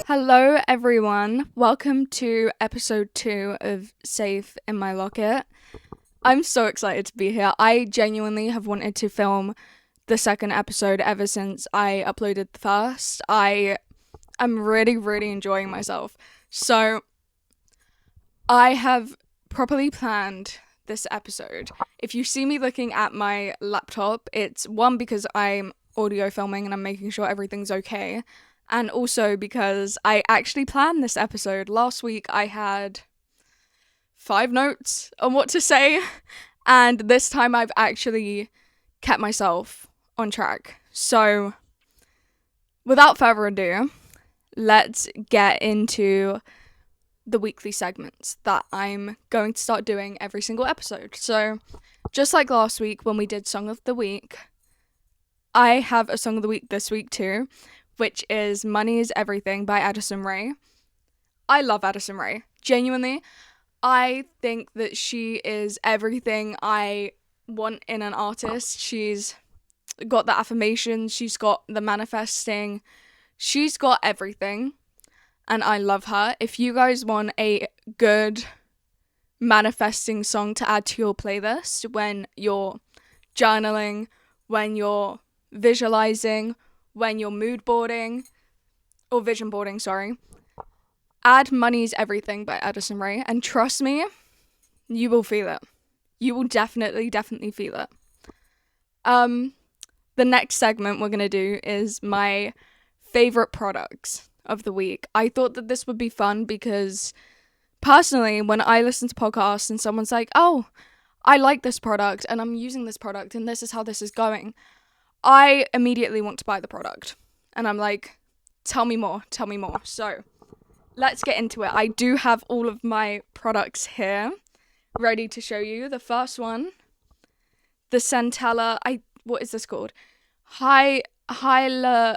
Hello, everyone. Welcome to episode 2 of Safe In My Locket. I'm so excited to be here. I genuinely have wanted to film the second episode ever since I uploaded the first. I'm really enjoying myself. So, I have properly planned this episode. If you see me looking at my laptop, it's one because I'm audio filming and I'm making sure everything's okay. And also because I actually planned this episode. Last week I had 5 notes on what to say, and this time I've actually kept myself on track. So, without further ado, let's get into the weekly segments that I'm going to start doing every single episode. So, just like last week when we did Song of the Week, I have a Song of the Week this week too, which is Money Is Everything by Addison Rae. I love Addison Rae. Genuinely, I think that she is everything I want in an artist. She's got the affirmations, she's got the manifesting, she's got everything, and I love her. If you guys want a good manifesting song to add to your playlist when you're journaling, when you're visualizing, when you're mood boarding, or vision boarding, sorry, add Money's Everything by Addison Rae, and trust me, you will feel it. You will definitely feel it. The next segment we're going to do is my favorite products of the week. I thought that this would be fun because, personally, when I listen to podcasts and someone's like, oh, I like this product, and I'm using this product, and this is how this is going, I immediately want to buy the product. And I'm like, tell me more. So, let's get into it. I do have all of my products here, ready to show you. The first one, the Centella, what is this called? Hyaluronic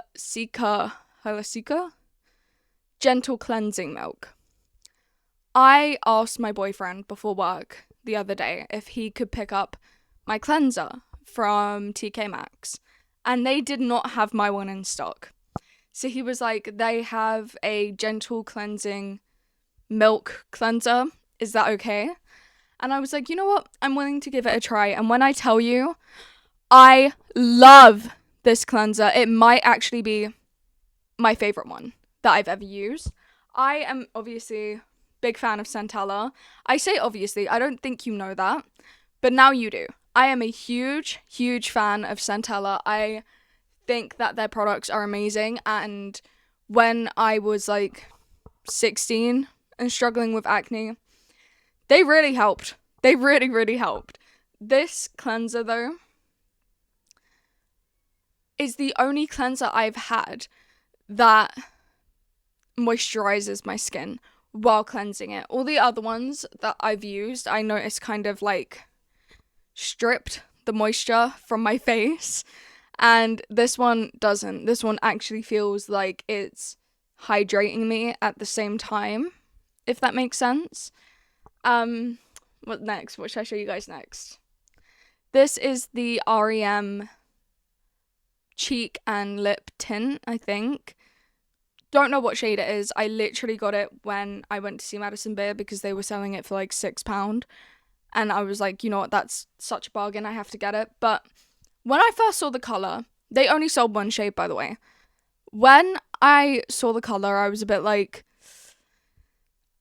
Gentle Cleansing Milk. I asked my boyfriend before work the other day if he could pick up my cleanser from TK Maxx, and they did not have my one in stock. So he was like, they have a gentle cleansing milk cleanser. Is that okay? And I was like, you know what? I'm willing to give it a try. And when I tell you, I love this cleanser. It might actually be my favorite one that I've ever used. I am obviously big fan of Centella. I say obviously, I don't think you know that, but now you do. I am a huge fan of Centella. I think that their products are amazing, and when I was like 16 and struggling with acne, they really helped. They really helped. This cleanser, though, is the only cleanser I've had that moisturizes my skin while cleansing it. All the other ones that I've used, I noticed kind of like stripped the moisture from my face, and this one doesn't. This one actually feels like it's hydrating me at the same time, if that makes sense. What next? What should I show you guys next? This is the REM cheek and lip tint, I think. Don't know what shade it is. I literally got it when I went to see Madison Beer because they were selling it for like £6. And I was like, you know what, that's such a bargain, I have to get it. But when I first saw the colour, they only sold one shade, by the way. When I saw the colour, I was a bit like,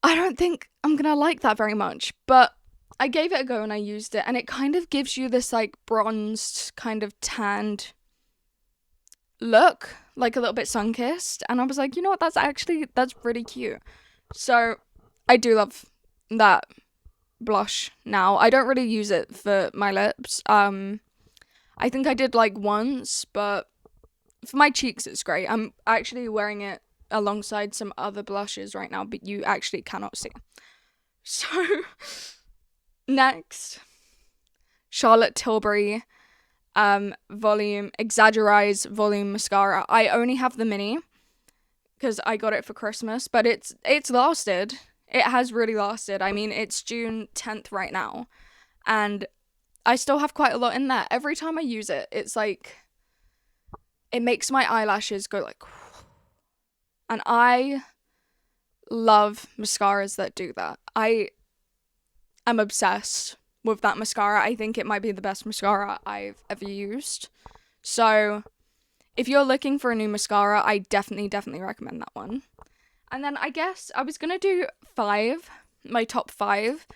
I don't think I'm gonna like that very much. But I gave it a go and I used it, and it kind of gives you this like bronzed, kind of tanned look, like a little bit sun-kissed. And I was like, you know what, that's really cute. So I do love that blush now. I don't really use it for my lips. I think I did like once, but for my cheeks it's great. I'm actually wearing it alongside some other blushes right now, but you actually cannot see. So next, Charlotte Tilbury volume exaggerize volume mascara. I only have the mini because I got it for Christmas, but it's lasted. It has really lasted. I mean, it's June 10th right now, and I still have quite a lot in there. Every time I use it, it's like it makes my eyelashes go like, and I love mascaras that do that. I am obsessed with that mascara. I think it might be the best mascara I've ever used. So if you're looking for a new mascara, I definitely recommend that one. And then I guess I was going to do my top 5,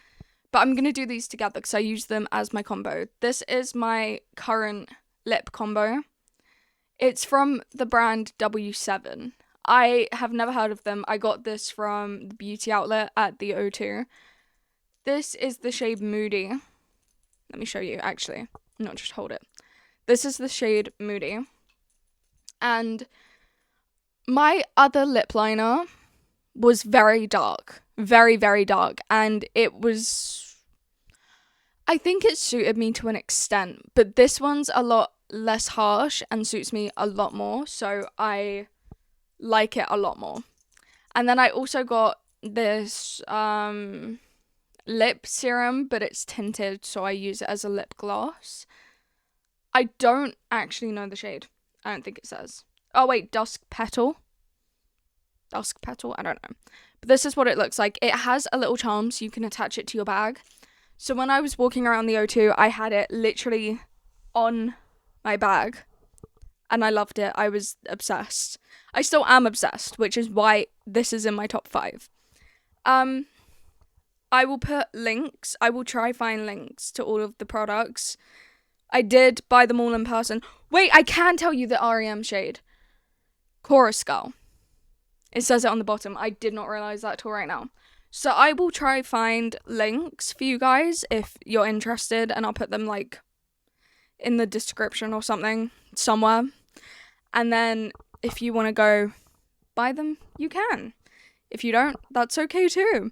but I'm going to do these together because I use them as my combo. This is my current lip combo. It's from the brand W7. I have never heard of them. I got this from the beauty outlet at the O2. This is the shade Moody. Let me show you, actually. Not just hold it. This is the shade Moody. And my other lip liner was very dark. Very, very dark. And I think it suited me to an extent. But this one's a lot less harsh and suits me a lot more. So I like it a lot more. And then I also got this lip serum, but it's tinted, so I use it as a lip gloss. I don't actually know the shade. I don't think it says. Oh wait, Dusk Petal, I don't know. But this is what it looks like. It has a little charm so you can attach it to your bag. So when I was walking around the O2, I had it literally on my bag. And I loved it. I was obsessed. I still am obsessed, which is why this is in my top 5. I will put links. I will try find links to all of the products. I did buy them all in person. Wait, I can tell you the REM shade. Chorus Girl. It says it on the bottom. I did not realize that till right now. So I will try find links for you guys if you're interested, and I'll put them like in the description or something somewhere. And then if you want to go buy them, you can. If you don't, that's okay too.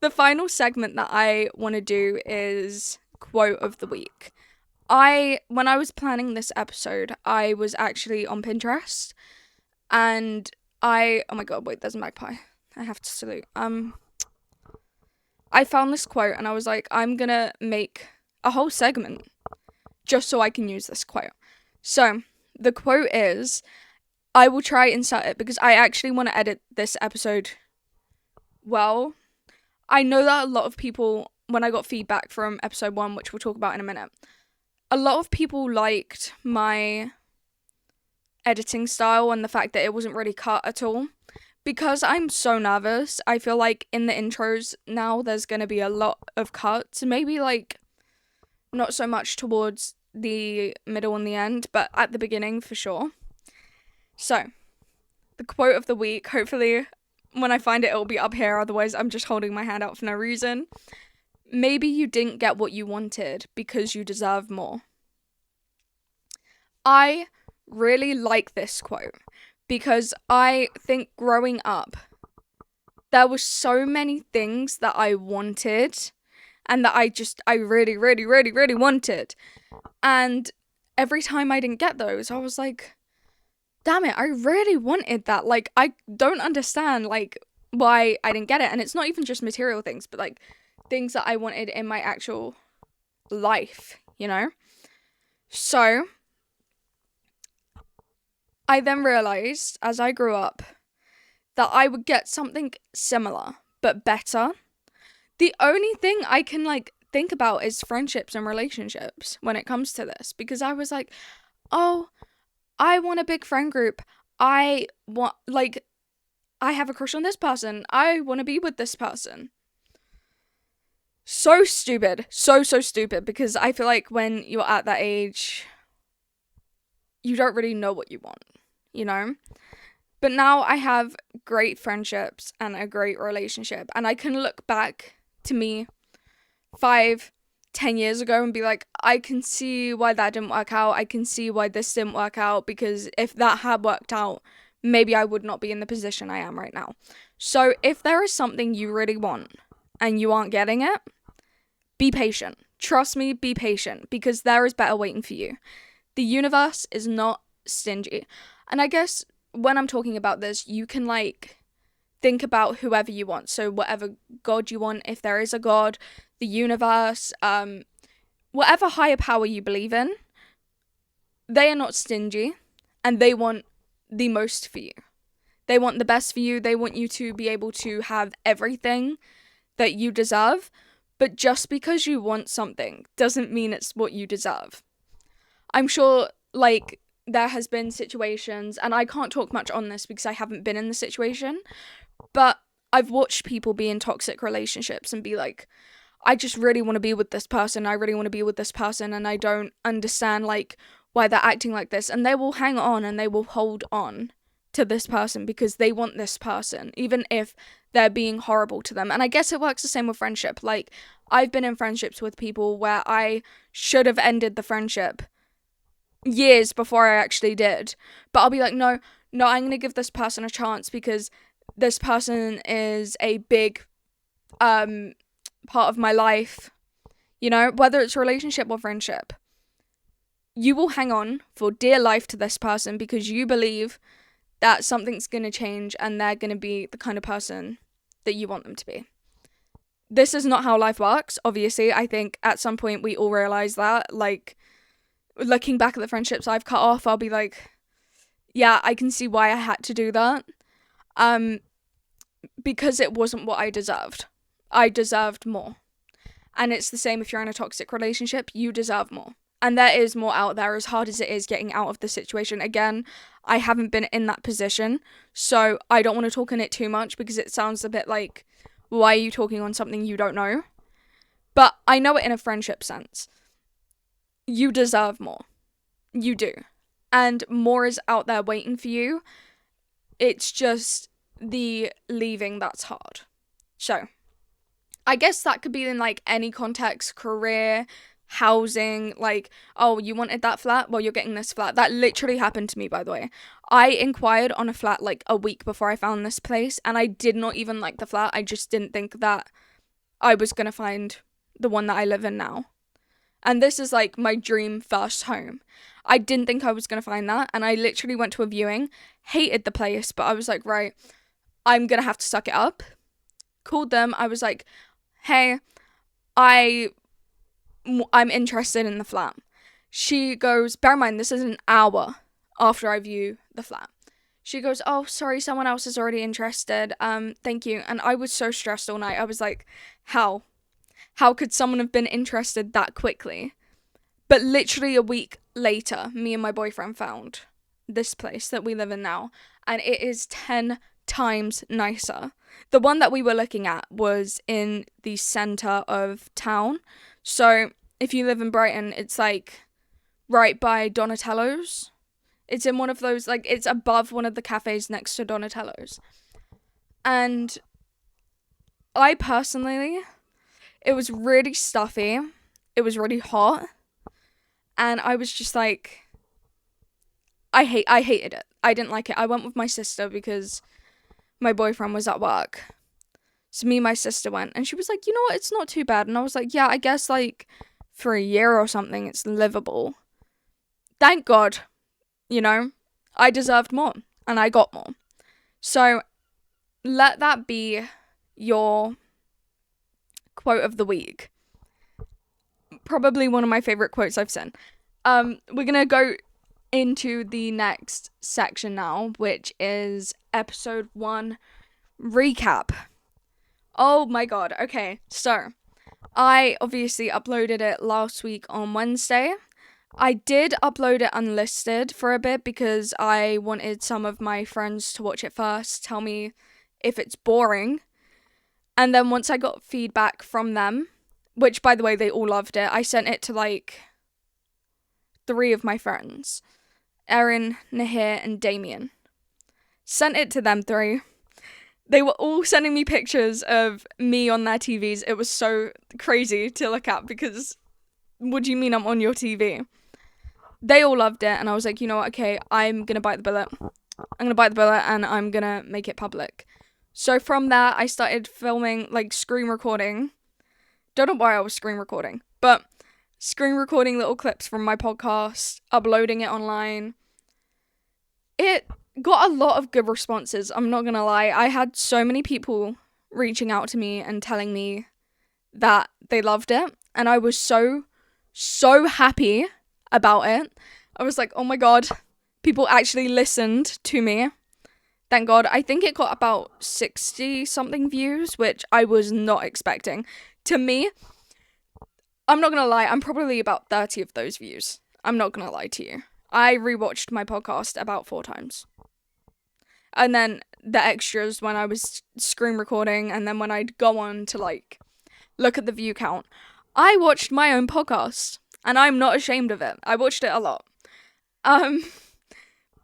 The final segment that I want to do is quote of the week. When I was planning this episode, I was actually on Pinterest, and oh my god, wait, there's a magpie. I have to salute. I found this quote and I was like, I'm gonna make a whole segment just so I can use this quote. So the quote is, I will try insert it because I actually want to edit this episode well. I know that a lot of people, when I got feedback from episode 1, which we'll talk about in a minute, a lot of people liked my editing style and the fact that it wasn't really cut at all. Because I'm so nervous, I feel like in the intros now there's going to be a lot of cuts. Maybe like not so much towards the middle and the end, but at the beginning for sure. So, the quote of the week, hopefully when I find it, it'll be up here. Otherwise, I'm just holding my hand out for no reason. Maybe you didn't get what you wanted because you deserve more. I really like this quote because I think growing up, there were so many things that I wanted and that I really, really, really, really wanted. And every time I didn't get those, I was like, damn it, I really wanted that. Like, I don't understand, like, why I didn't get it. And it's not even just material things, but, like, things that I wanted in my actual life, you know? So, I then realized, as I grew up, that I would get something similar, but better. The only thing I can, like, think about is friendships and relationships when it comes to this. Because I was like, oh, I want a big friend group. I have a crush on this person. I want to be with this person. So stupid. So stupid. Because I feel like when you're at that age, you don't really know what you want, you know? But now I have great friendships and a great relationship. And I can look back to me 5-10 years ago and be like, I can see why that didn't work out. I can see why this didn't work out, because if that had worked out, maybe I would not be in the position I am right now. So if there is something you really want and you aren't getting it, be patient. Trust me, be patient, because there is better waiting for you. The universe is not stingy. And I guess when I'm talking about this, you can like think about whoever you want. So whatever God you want, if there is a God, the universe, whatever higher power you believe in, they are not stingy, and they want the most for you. They want the best for you. They want you to be able to have everything that you deserve. But just because you want something doesn't mean it's what you deserve. I'm sure, like, there has been situations, and I can't talk much on this because I haven't been in the situation, but I've watched people be in toxic relationships and be like, I just really want to be with this person. I really want to be with this person, and I don't understand, like, why they're acting like this. And they will hang on and they will hold on to this person because they want this person, even if they're being horrible to them. And I guess it works the same with friendship. Like, I've been in friendships with people where I should have ended the friendship years before I actually did. But I'll be like, no, I'm going to give this person a chance because this person is a big part of my life, you know, whether it's relationship or friendship. You will hang on for dear life to this person because you believe that something's going to change and they're going to be the kind of person that you want them to be. This is not how life works, obviously. I think at some point we all realize that. Like, looking back at the friendships I've cut off, I'll be like, yeah, I can see why I had to do that. Because it wasn't what I deserved. I deserved more. And it's the same if you're in a toxic relationship, you deserve more. And there is more out there, as hard as it is getting out of the situation. Again, I haven't been in that position, so I don't want to talk on it too much because it sounds a bit like, why are you talking on something you don't know? But I know it in a friendship sense. You deserve more. You do. And more is out there waiting for you. It's just the leaving that's hard. So, I guess that could be in, like, any context, career, housing, like, oh, you wanted that flat? Well, you're getting this flat. That literally happened to me, by the way. I inquired on a flat, like, a week before I found this place, and I did not even like the flat. I just didn't think that I was going to find the one that I live in now. And this is, like, my dream first home. I didn't think I was going to find that, and I literally went to a viewing, hated the place, but I was like, right, I'm going to have to suck it up. Called them. I was like, hey, I'm interested in the flat. She goes, bear in mind, this is an hour after I view the flat. She goes, oh, sorry, someone else is already interested. Thank you. And I was so stressed all night. I was like, how? How could someone have been interested that quickly? But literally a week later, me and my boyfriend found this place that we live in now. And it is 10 times nicer. The one that we were looking at was in the centre of town. So if you live in Brighton, it's like right by Donatello's. It's in one of those, like, it's above one of the cafes next to Donatello's. And I personally, it was really stuffy. It was really hot. And I was just like, I hated it. I didn't like it. I went with my sister because my boyfriend was at work. So me and my sister went, and she was like, you know what, it's not too bad. And I was like, yeah, I guess, like, for a year or something, it's livable. Thank God, you know, I deserved more, and I got more. So let that be your quote of the week. Probably one of my favorite quotes I've seen. We're gonna go into the next section now, which is episode 1 recap. Oh my god, okay, so I obviously uploaded it last week on Wednesday. I did upload it unlisted for a bit because I wanted some of my friends to watch it first, tell me if it's boring. And then once I got feedback from them, which, by the way, they all loved it, I sent it to, like, 3 of my friends. Erin, Nahir, and Damien. Sent it to them 3. They were all sending me pictures of me on their TVs. It was so crazy to look at because, what do you mean I'm on your TV? They all loved it, and I was like, you know what, okay, I'm going to bite the bullet. I'm going to bite the bullet, and I'm going to make it public. So from that, I started filming, like, screen recording. Don't know why I was screen recording, but screen recording little clips from my podcast, uploading it online. It got a lot of good responses, I'm not gonna lie. I had so many people reaching out to me and telling me that they loved it, and I was so happy about it. I was like, oh my god, people actually listened to me. Thank God. I think it got about 60 something views, which I was not expecting. To me, I'm not gonna lie, I'm probably about 30 of those views. I'm not gonna lie to you. I rewatched my podcast about 4 times. And then the extras when I was screen recording, and then when I'd go on to like look at the view count. I watched my own podcast, and I'm not ashamed of it. I watched it a lot.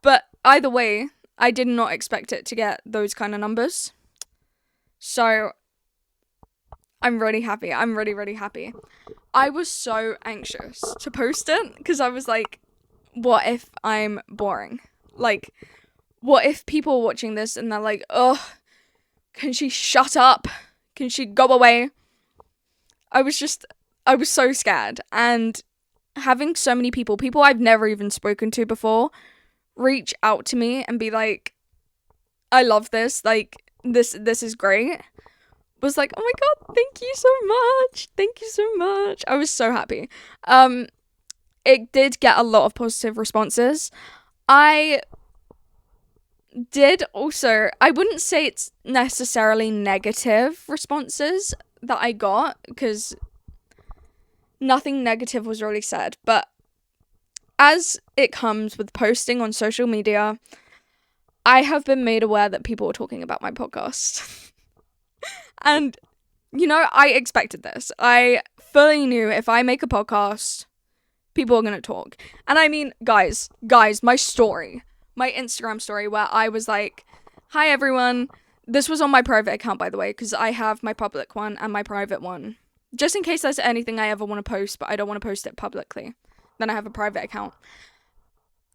But either way, I did not expect it to get those kind of numbers. So I'm really happy. I'm really, really happy. I was so anxious to post it because I was like, what if I'm boring? Like, what if people are watching this and they're like, ugh, can she shut up? Can she go away? I was so scared. And having so many people I've never even spoken to before, reach out to me and be like, I love this. Like, this is great. Was like, oh my god, thank you so much. Thank you so much. I was so happy. It did get a lot of positive responses. I did also, I wouldn't say it's necessarily negative responses that I got, because nothing negative was really said, but as it comes with posting on social media, I have been made aware that people are talking about my podcast. And, you know, I expected this. I fully knew if I make a podcast, people are going to talk. And I mean, guys, my Instagram story where I was like, hi everyone. This was on my private account, by the way, because I have my public one and my private one. Just in case there's anything I ever want to post, but I don't want to post it publicly. Then I have a private account.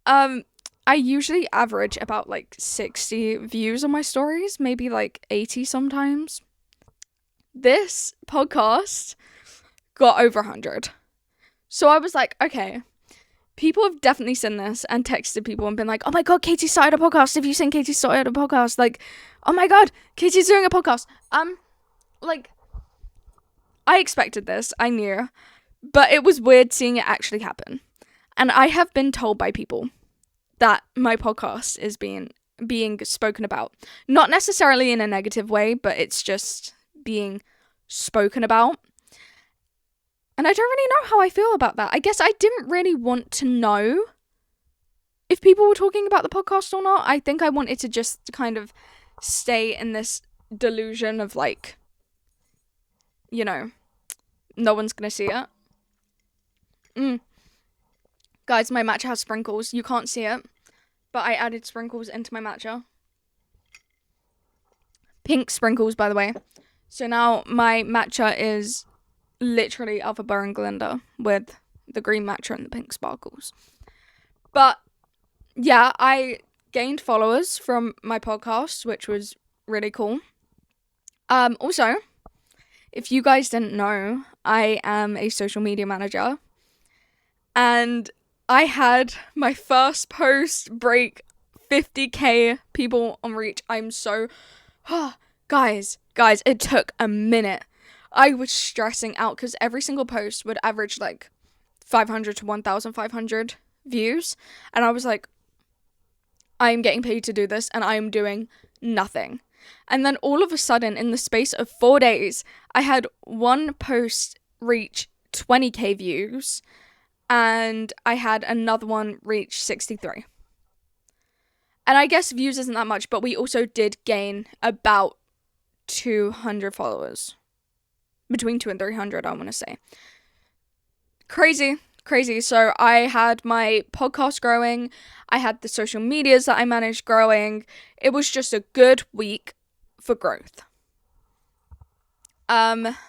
I usually average about like 60 views on my stories, maybe like 80 sometimes. This podcast got over 100. So I was like, okay, people have definitely seen this and texted people and been like, oh my god, Katie started a podcast. Have you seen Katie started a podcast? Like, oh my god, Katie's doing a podcast. Like, I expected this. I knew. But it was weird seeing it actually happen. And I have been told by people that my podcast is being spoken about. Not necessarily in a negative way, but it's just being spoken about. And I don't really know how I feel about that. I guess I didn't really want to know if people were talking about the podcast or not. I think I wanted to just kind of stay in this delusion of like, you know, no one's gonna see it. Guys, my matcha has sprinkles. You can't see it, but I added sprinkles into my matcha. Pink sprinkles, by the way. So now my matcha is literally Alpha Bar and Glinda with the green matcha and the pink sparkles. But yeah, I gained followers from my podcast, which was really cool. Also, if you guys didn't know, I am a social media manager, and I had my first post break 50k people on reach. I'm so guys, it took a minute. I was stressing out because every single post would average like 500 to 1,500 views. And I was like, I am getting paid to do this and I am doing nothing. And then all of a sudden, in the space of 4 days, I had one post reach 20k views and I had another one reach 63. And I guess views isn't that much, but we also did gain about 200 followers. Between 200 and 300, I want to say. Crazy. So I had my podcast growing. I had the social medias that I managed growing. It was just a good week for growth. What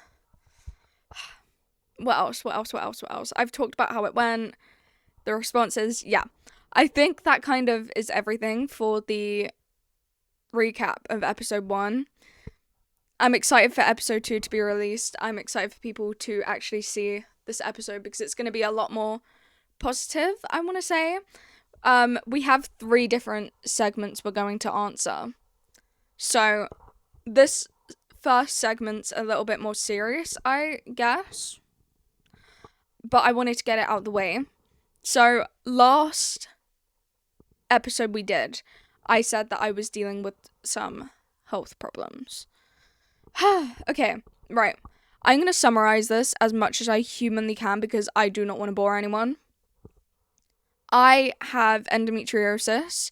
else? I've talked about how it went, the responses. Yeah. I think that kind of is everything for the recap of episode 1. I'm excited for episode 2 to be released. I'm excited for people to actually see this episode because it's going to be a lot more positive, I want to say. We have 3 different segments we're going to answer. So this first segment's a little bit more serious, I guess. But I wanted to get it out of the way. So last episode we did, I said that I was dealing with some health problems. Okay, right. I'm going to summarize this as much as I humanly can because I do not want to bore anyone. I have endometriosis.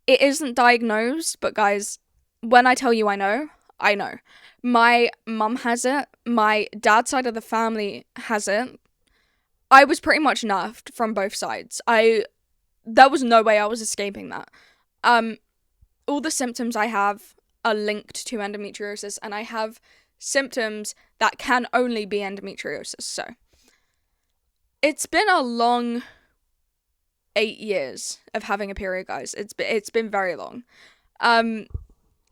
It isn't diagnosed, but guys, when I tell you I know, I know. My mum has it. My dad's side of the family has it. I was pretty much nerfed from both sides. There was no way I was escaping that. All the symptoms I have are linked to endometriosis, and I have symptoms that can only be endometriosis. So it's been a long 8 years of having a period, guys. It's been very long.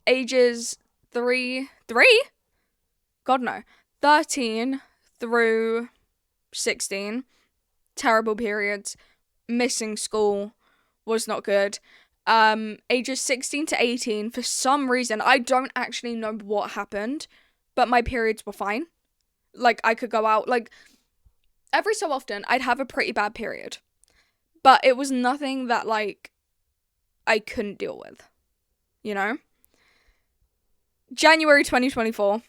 Ages 3, God no, 13 through 16, terrible periods, missing school was not good. Ages 16 to 18, for some reason, I don't actually know what happened, but my periods were fine. Like, I could go out, like, every so often, I'd have a pretty bad period. But it was nothing that, like, I couldn't deal with, you know? January 2024,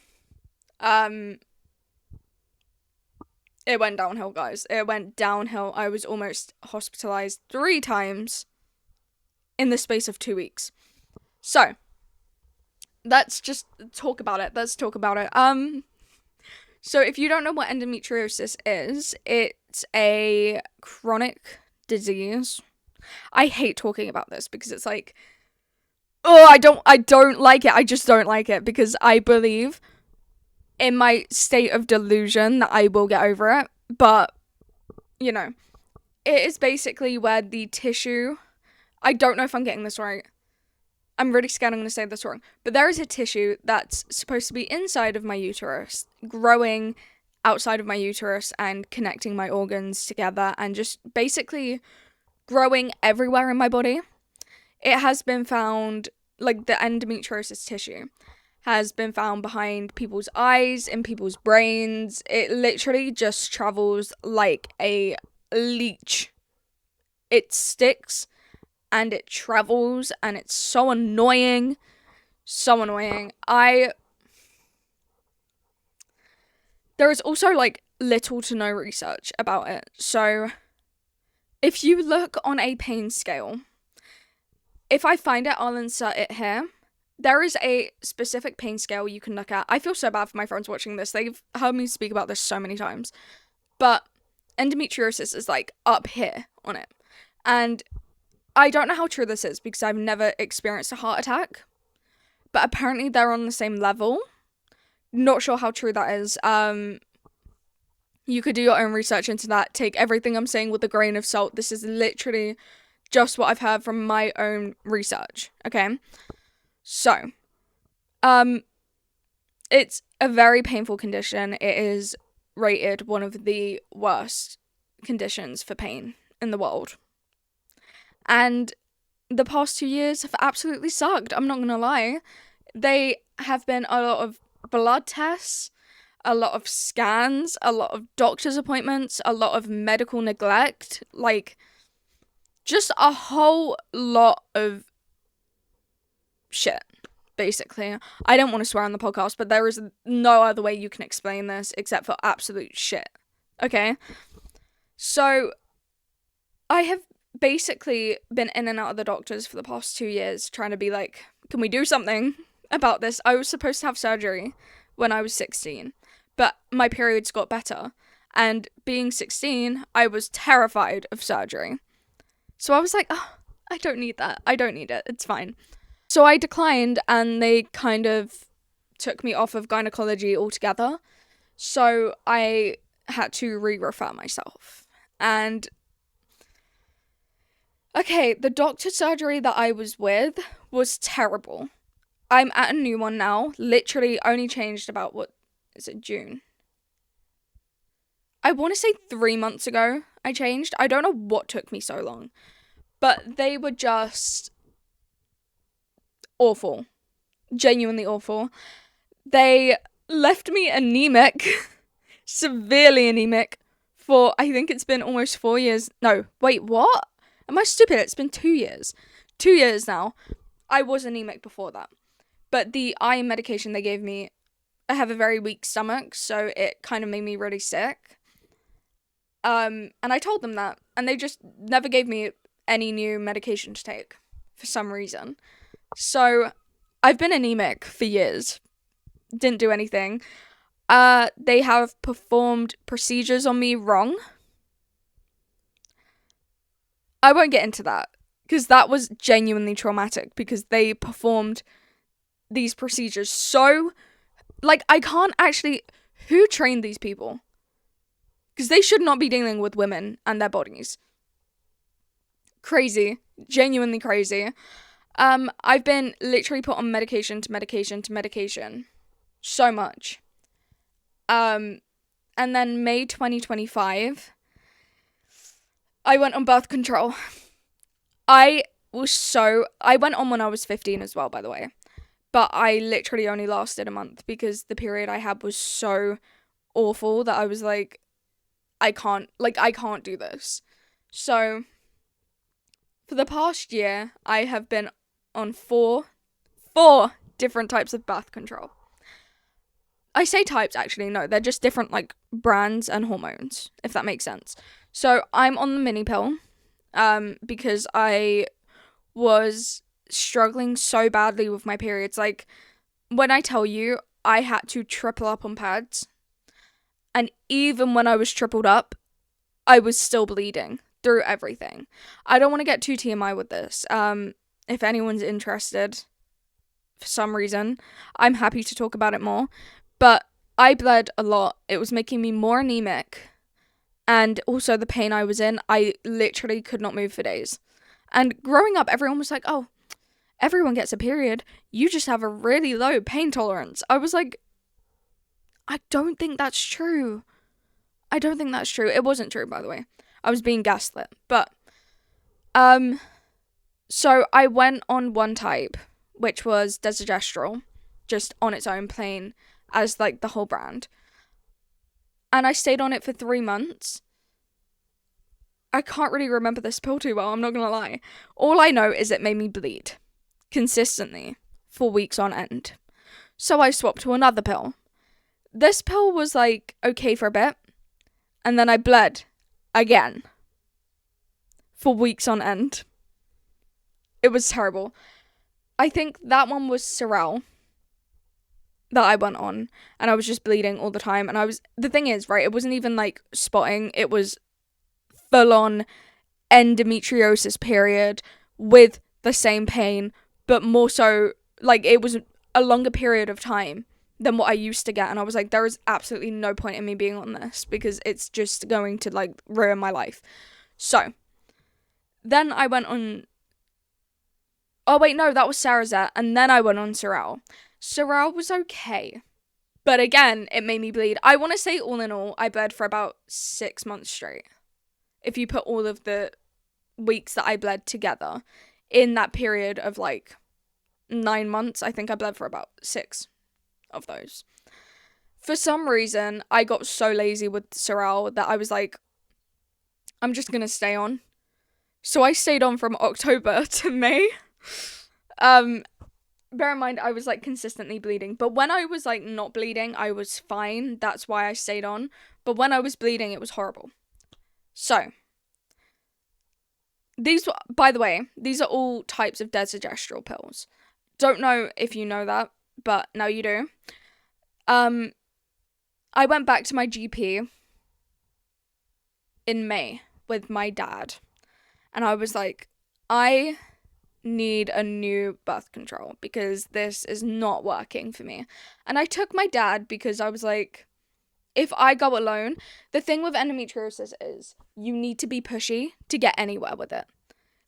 it went downhill, guys. It went downhill. I was almost hospitalized 3 times in the space of 2 weeks. So, let's just talk about it. So if you don't know what endometriosis is, it's a chronic disease. I hate talking about this because it's like, oh, I don't like it. I just don't like it because I believe in my state of delusion that I will get over it. But, you know, it is basically where the tissue, I don't know if I'm getting this right. I'm really scared I'm going to say this wrong. But there is a tissue that's supposed to be inside of my uterus, growing outside of my uterus and connecting my organs together and just basically growing everywhere in my body. It has been found, like the endometriosis tissue has been found behind people's eyes, in people's brains. It literally just travels like a leech. It sticks and it travels and it's so annoying. So annoying. There is also like little to no research about it. So if you look on a pain scale, if I find it, I'll insert it here. There is a specific pain scale you can look at. I feel so bad for my friends watching this. They've heard me speak about this so many times. But endometriosis is like up here on it. And I don't know how true this is because I've never experienced a heart attack. But apparently they're on the same level. Not sure how true that is. You could do your own research into that. Take everything I'm saying with a grain of salt. This is literally just what I've heard from my own research. Okay? So, it's a very painful condition. It is rated one of the worst conditions for pain in the world. And the past 2 years have absolutely sucked. I'm not going to lie. They have been a lot of blood tests, a lot of scans, a lot of doctor's appointments, a lot of medical neglect, like just a whole lot of shit, basically. I don't want to swear on the podcast, but there is no other way you can explain this except for absolute shit. Okay? So, I have basically been in and out of the doctors for the past 2 years trying to be like, can we do something about this? I was supposed to have surgery when I was 16, but my periods got better. And being 16, I was terrified of surgery. So I was like, oh, I don't need that. I don't need it. It's fine. So I declined and they kind of took me off of gynecology altogether. So I had to re-refer myself. And okay, the doctor surgery that I was with was terrible. I'm at a new one now. Literally only changed about, June? I want to say 3 months ago I changed. I don't know what took me so long. But they were just awful. Genuinely awful. They left me anemic, severely anemic, for, I think it's been almost 4 years. No, wait, what? Am I stupid? It's been 2 years. 2 years now. I was anemic before that. But the iron medication they gave me, I have a very weak stomach, so it kind of made me really sick. And I told them that, and they just never gave me any new medication to take for some reason. So I've been anemic for years. Didn't do anything. They have performed procedures on me wrong. I won't get into that, because that was genuinely traumatic, because they performed these procedures so, like, I can't actually, who trained these people? Because they should not be dealing with women and their bodies. Crazy. Genuinely crazy. I've been literally put on medication to medication to medication. So much. And then May 2025, I went on birth control. I went on when I was 15 as well, by the way. But I literally only lasted a month because the period I had was so awful that I was like, I can't do this. So, for the past year, I have been on four different types of birth control. I say types, actually, no, they're just different, like, brands and hormones, if that makes sense. So, I'm on the mini pill, because I was struggling so badly with my periods. Like, when I tell you, I had to triple up on pads. And even when I was tripled up, I was still bleeding through everything. I don't want to get too TMI with this. If anyone's interested, for some reason, I'm happy to talk about it more. But I bled a lot. It was making me more anemic. And also the pain I was in, I literally could not move for days. And growing up, everyone was like, oh, everyone gets a period. You just have a really low pain tolerance. I was like, I don't think that's true. It wasn't true, by the way. I was being gaslit. But, so I went on one type, which was desogestrel, just on its own plain, as like the whole brand. And I stayed on it for 3 months. I can't really remember this pill too well, I'm not gonna lie. All I know is it made me bleed. Consistently. For weeks on end. So I swapped to another pill. This pill was like okay for a bit, and then I bled again for weeks on end. It was terrible. I think that one was Sorel that I went on, and I was just bleeding all the time. And the thing is, right, it wasn't even like spotting, it was full on endometriosis period with the same pain, but more so, like, it was a longer period of time than what I used to get. And I was like, there is absolutely no point in me being on this because it's just going to like ruin my life. So then I went on, oh wait, no, that was Sarazet. And then I went on Sorel. Sorel was okay, but again, it made me bleed. I want to say all in all, I bled for about 6 months straight. If you put all of the weeks that I bled together in that period of like 9 months, I think I bled for about 6 of those. For some reason, I got so lazy with Sorel that I was like, I'm just gonna stay on. So I stayed on from October to May. Bear in mind, I was like consistently bleeding, but when I was like not bleeding, I was fine. That's why I stayed on. But when I was bleeding, it was horrible. So by the way, these are all types of desogestrel pills. Don't know if you know that, but now you do. I went back to my GP in May with my dad, and I was like, I need a new birth control because this is not working for me. And I took my dad because I was like, if I go alone, the thing with endometriosis is you need to be pushy to get anywhere with it.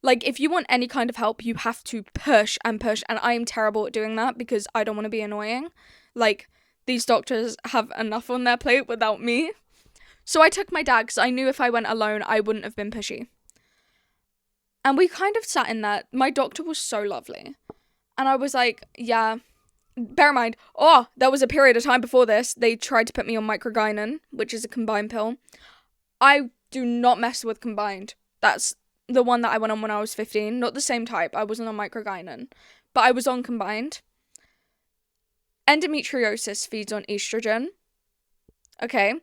Like, if you want any kind of help, you have to push, and I am terrible at doing that because I don't want to be annoying. Like, these doctors have enough on their plate without me. So I took my dad because I knew if I went alone, I wouldn't have been pushy. And we kind of sat in that. My doctor was so lovely. And I was like, yeah. Bear in mind, there was a period of time before this, they tried to put me on microgynon, which is a combined pill. I do not mess with combined. That's the one that I went on when I was 15. Not the same type. I wasn't on microgynon, but I was on combined. Endometriosis feeds on estrogen. Okay.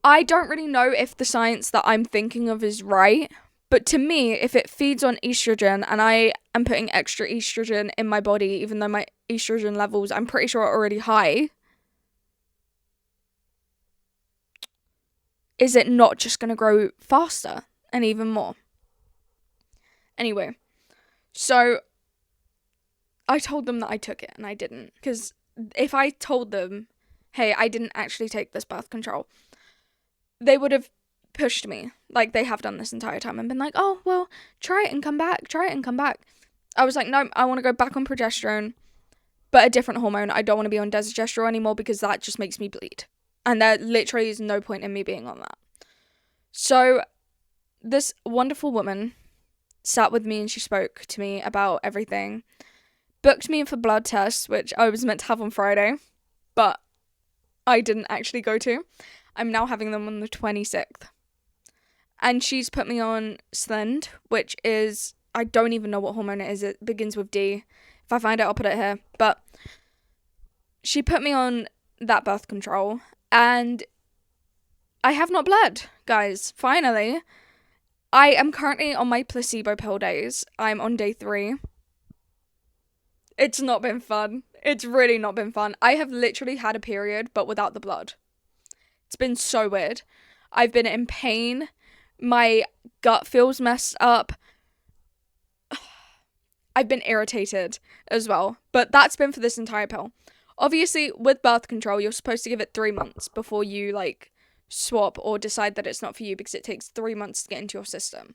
I don't really know if the science that I'm thinking of is right, but to me, if it feeds on estrogen and I am putting extra estrogen in my body, even though my estrogen levels, I'm pretty sure, are already high, is it not just going to grow faster and even more? Anyway, so I told them that I took it and I didn't. Because if I told them, hey, I didn't actually take this birth control, they would have pushed me like they have done this entire time and been like, oh, well, try it and come back. I was like, no, I want to go back on progesterone, but a different hormone. I don't want to be on desogestrel anymore because that just makes me bleed. And there literally is no point in me being on that. So this wonderful woman sat with me and she spoke to me about everything, booked me in for blood tests, which I was meant to have on Friday, but I didn't actually go to. I'm now having them on the 26th. And she's put me on Slend, which is, I don't even know what hormone it is. It begins with D. If I find it, I'll put it here. But she put me on that birth control, and I have not bled, guys. Finally. I am currently on my placebo pill days. I'm on day 3. It's not been fun. It's really not been fun. I have literally had a period, but without the blood. It's been so weird. I've been in pain. My gut feels messed up. I've been irritated as well. But that's been for this entire pill. Obviously, with birth control, you're supposed to give it 3 months before you, swap or decide that it's not for you, because it takes 3 months to get into your system.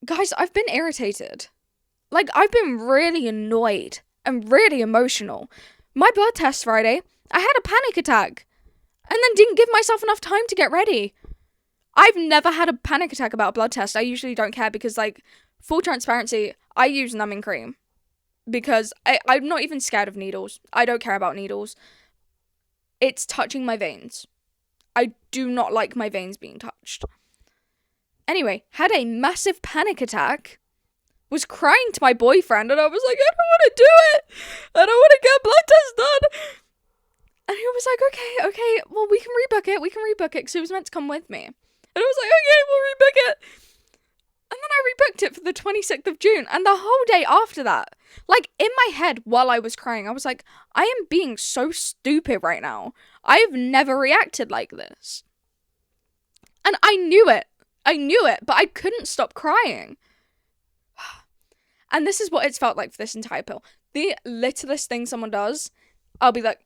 Guys, I've been irritated. I've been really annoyed and really emotional. My blood test Friday, I had a panic attack and then didn't give myself enough time to get ready. I've never had a panic attack about a blood test. I usually don't care because, full transparency, I use numbing cream because I'm not even scared of needles. I don't care about needles. It's touching my veins. I do not like my veins being touched. Anyway, had a massive panic attack, was crying to my boyfriend, and I was like, I don't want to do it. I don't want to get a blood test done. And he was like, okay, well, we can rebook it, because he was meant to come with me. And I was like, okay, we'll rebook it. And then I rebooked it for the 26th of June, and the whole day after that, in my head while I was crying, I was like, I am being so stupid right now. I've never reacted like this. And I knew it, but I couldn't stop crying. And this is what it's felt like for this entire pill. The littlest thing someone does, I'll be like,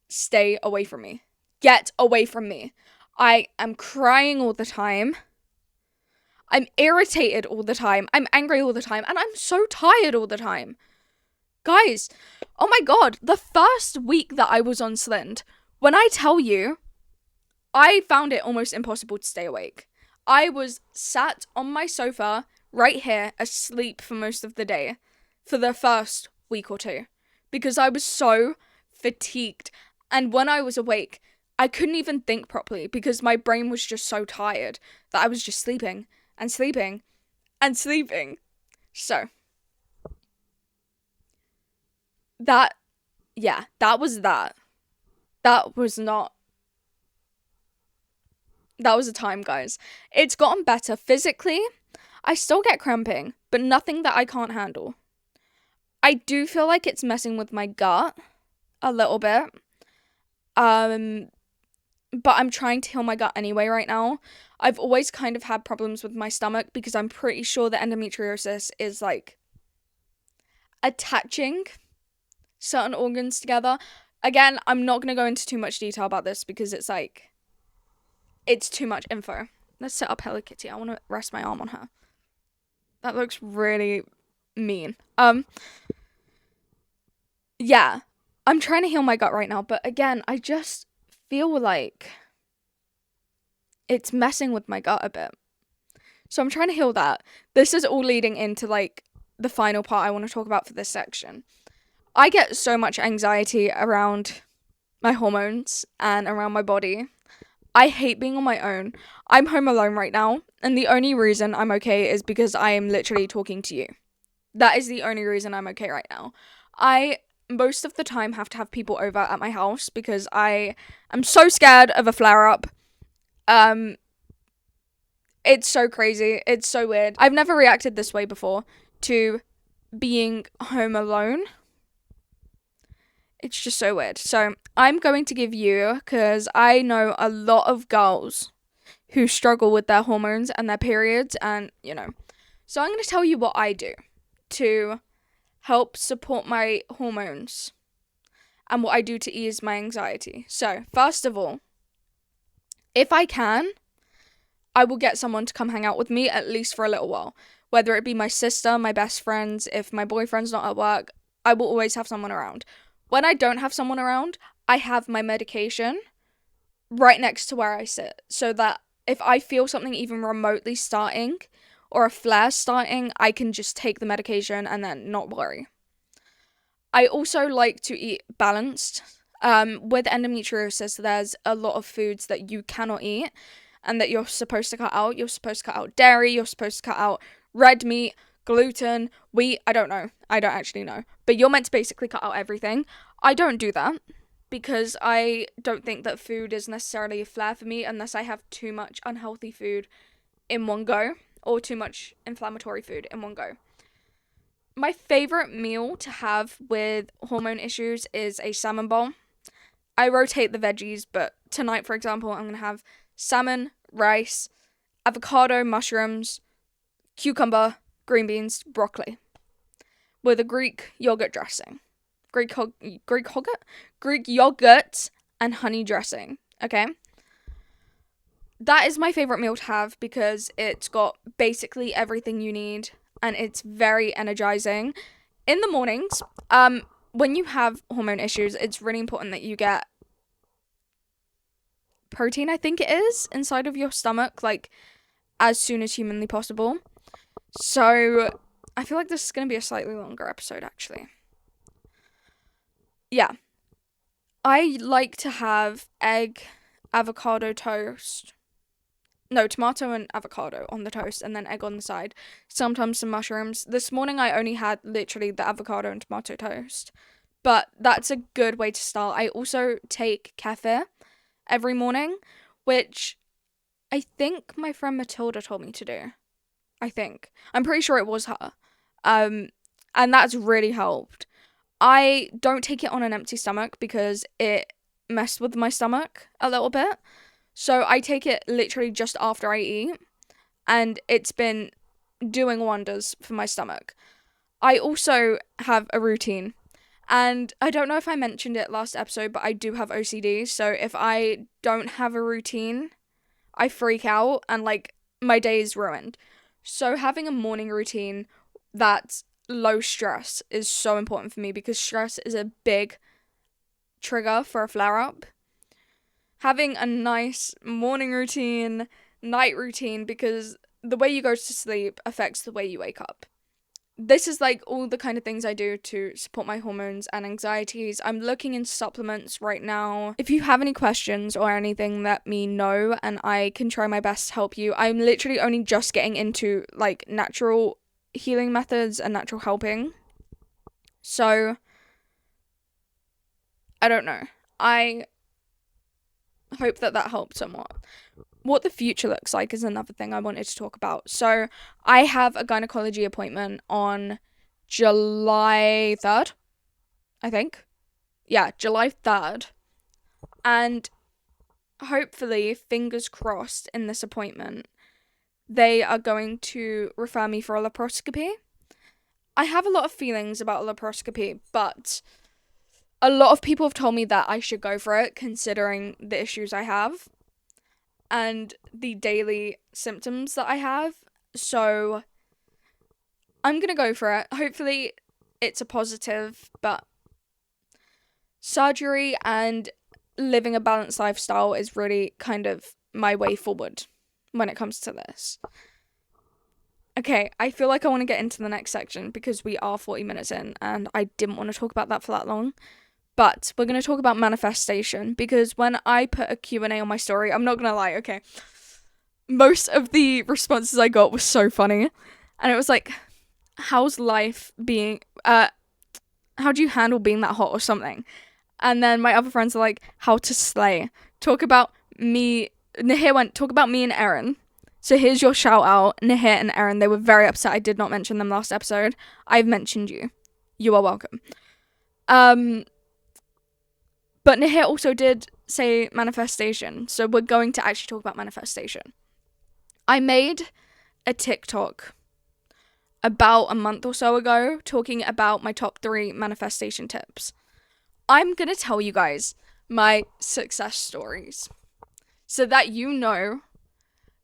stay away from me. Get away from me. I am crying all the time. I'm irritated all the time. I'm angry all the time. And I'm so tired all the time. Guys, oh my god, the first week that I was on Slend, when I tell you, I found it almost impossible to stay awake. I was sat on my sofa right here asleep for most of the day for the first week or 2 because I was so fatigued. And when I was awake, I couldn't even think properly because my brain was just so tired that I was just sleeping and sleeping and sleeping. So, that was that. That was a time, guys. It's gotten better physically. I still get cramping, but nothing that I can't handle. I do feel like it's messing with my gut a little bit. But I'm trying to heal my gut anyway right now. I've always kind of had problems with my stomach because I'm pretty sure that endometriosis is attaching certain organs together. Again, I'm not going to go into too much detail about this because it's too much info. Let's set up Hello Kitty. I want to rest my arm on her. That looks really mean. Yeah, I'm trying to heal my gut right now, but again, I just feel like it's messing with my gut a bit. So I'm trying to heal that. This is all leading into the final part I want to talk about for this section. I get so much anxiety around my hormones and around my body. I hate being on my own. I'm home alone right now, and the only reason I'm okay is because I am literally talking to you. That is the only reason I'm okay right now. I most of the time have to have people over at my house because I am so scared of a flare up. It's so crazy. It's so weird. I've never reacted this way before to being home alone. It's just so weird. So I'm going to give you, because I know a lot of girls who struggle with their hormones and their periods, and so I'm going to tell you what I do to help support my hormones and what I do to ease my anxiety. So first of all, if I can, I will get someone to come hang out with me at least for a little while. Whether it be my sister, my best friends, if my boyfriend's not at work, I will always have someone around. When I don't have someone around, I have my medication right next to where I sit, so that if I feel something even remotely starting or a flare starting, I can just take the medication and then not worry. I also like to eat balanced. With endometriosis, there's a lot of foods that you cannot eat and that you're supposed to cut out. You're supposed to cut out dairy, you're supposed to cut out red meat, gluten, wheat, I don't know. I don't actually know. But you're meant to basically cut out everything. I don't do that because I don't think that food is necessarily a flare for me unless I have too much unhealthy food in one go or too much inflammatory food in one go. My favorite meal to have with hormone issues is a salmon bowl. I rotate the veggies, but tonight, for example, I'm going to have salmon, rice, avocado, mushrooms, cucumber, green beans, broccoli, with a Greek yogurt dressing. Greek yogurt and honey dressing, okay? That is my favorite meal to have because it's got basically everything you need and it's very energizing. In the mornings, when you have hormone issues, it's really important that you get protein, I think it is, inside of your stomach, like, as soon as humanly possible. So, I feel like this is going to be a slightly longer episode, actually. Yeah. I like to have egg, avocado toast. No, tomato and avocado on the toast and then egg on the side. Sometimes some mushrooms. This morning I only had literally the avocado and tomato toast. But that's a good way to start. I also take kefir every morning, which I think my friend Matilda told me to do. I'm pretty sure it was her. And that's really helped. I don't take it on an empty stomach because it messed with my stomach a little bit. So I take it literally just after I eat, and it's been doing wonders for my stomach. I also have a routine, and I don't know if I mentioned it last episode, but I do have OCD, so if I don't have a routine, I freak out, and, like, my day is ruined. So having a morning routine that's low stress is so important for me because stress is a big trigger for a flare-up. Having a nice morning routine, night routine, because the way you go to sleep affects the way you wake up. This is like all the kind of things I do to support my hormones and anxieties. I'm looking into supplements right now. If you have any questions or anything, let me know and I can try my best to help you. I'm literally only just getting into, like, natural healing methods and natural helping. So, I don't know. I hope that helped somewhat. What the future looks like is another thing I wanted to talk about. So, I have a gynecology appointment on July 3rd, I think. Yeah, July 3rd. And hopefully, fingers crossed, in this appointment, they are going to refer me for a laparoscopy. I have a lot of feelings about a laparoscopy, but a lot of people have told me that I should go for it, considering the issues I have and the daily symptoms that I have. So I'm gonna go for it. Hopefully it's a positive, but surgery and living a balanced lifestyle is really kind of my way forward when it comes to this. Okay, I feel like I want to get into the next section because we are 40 minutes in and I didn't want to talk about that for that long. But we're going to talk about manifestation, because when I put a Q&A on my story, I'm not going to lie, okay, most of the responses I got was so funny. And it was like, how's life being, how do you handle being that hot or something? And then my other friends are like, how to slay. Talk about me. Nahir went, talk about me and Erin. So here's your shout out, Nahir and Erin. They were very upset I did not mention them last episode. I've mentioned you. You are welcome. But Nahir also did say manifestation. So we're going to actually talk about manifestation. I made a TikTok about a month or so ago talking about my top 3 manifestation tips. I'm going to tell you guys my success stories so that you know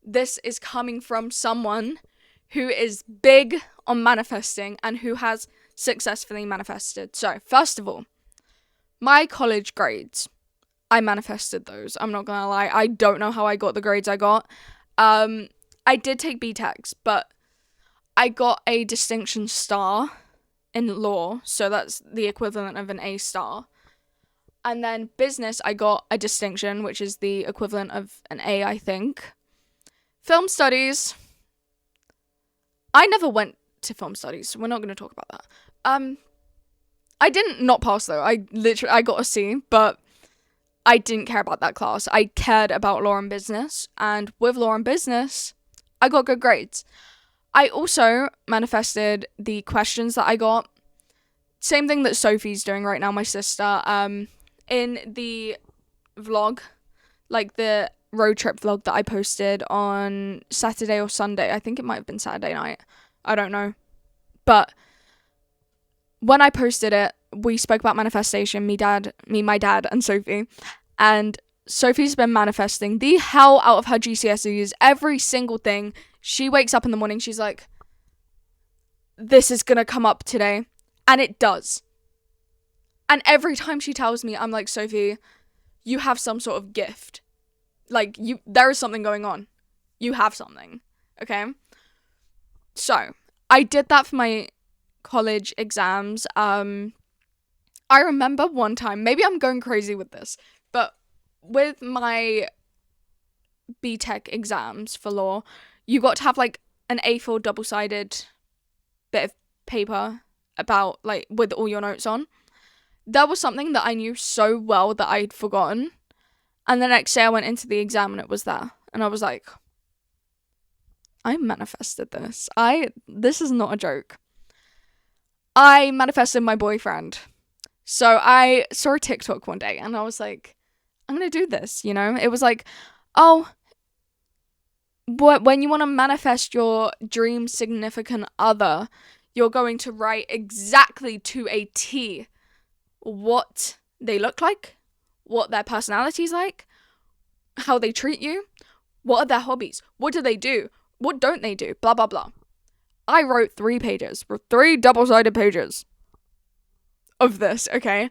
this is coming from someone who is big on manifesting and who has successfully manifested. So, first of all, my college grades. I manifested those. I'm not gonna lie. I don't know how I got the grades I got. I did take BTECs, but I got a distinction star in law, so that's the equivalent of an A star. And then business, I got a distinction, which is the equivalent of an A, I think. Film studies, I never went to film studies, so we're not going to talk about that. I didn't not pass though. I got a C, but I didn't care about that class. I cared about law and business, and with law and business, I got good grades. I also manifested the questions that I got. Same thing that Sophie's doing right now, my sister. In the vlog, like the road trip vlog that I posted on Saturday or Sunday. I think it might have been Saturday night. I don't know. But when I posted it, we spoke about manifestation, me, my dad, and Sophie. And Sophie's been manifesting the hell out of her GCSEs, every single thing. She wakes up in the morning, she's like, this is gonna come up today. And it does. And every time she tells me, I'm like, Sophie, you have some sort of gift. Like, there is something going on. You have something. Okay? So, I did that for my college exams. I remember one time, maybe I'm going crazy with this, but with my BTEC exams for law, you got to have like an A4 double-sided bit of paper about, like, with all your notes on. That was something that I knew so well that I'd forgotten. And the next day I went into the exam and it was there. And I was like, I manifested this. This is not a joke. I manifested my boyfriend. So I saw a TikTok one day and I was like, I'm going to do this, you know? It was like, oh, when you want to manifest your dream significant other, you're going to write exactly to a T what they look like, what their personality's like, how they treat you, what are their hobbies, what do they do, what don't they do, blah, blah, blah. I wrote 3 double-sided pages of this, okay?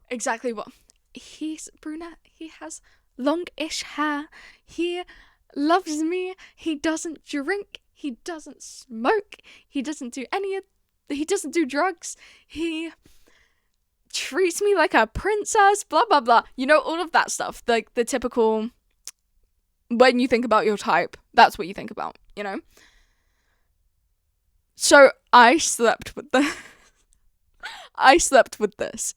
Exactly what. He's brunette, he has longish hair, he loves me, he doesn't drink, he doesn't smoke, he doesn't do drugs, he treats me like a princess, blah, blah, blah. You know, all of that stuff. Like, the typical, when you think about your type, that's what you think about, you know? So, I slept with this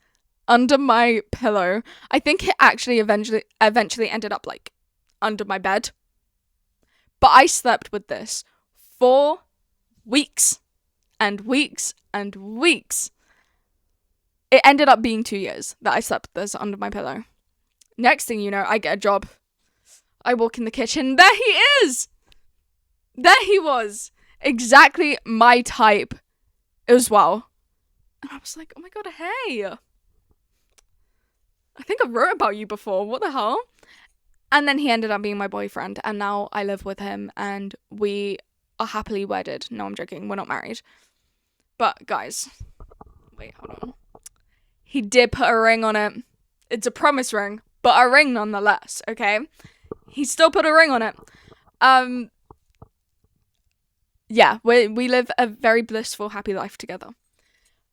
under my pillow. I think it actually eventually ended up, like, under my bed. But I slept with this for weeks and weeks and weeks. It ended up being 2 years that I slept with this under my pillow. Next thing you know, I get a job. I walk in the kitchen. There he is! There he was. Exactly my type as well. And I was like, oh my god, hey. I think I wrote about you before. What the hell? And then he ended up being my boyfriend. And now I live with him. And we are happily wedded. No, I'm joking. We're not married. But, guys. Wait, hold on. He did put a ring on it. It's a promise ring, but a ring nonetheless, okay? He still put a ring on it. Yeah, we live a very blissful, happy life together.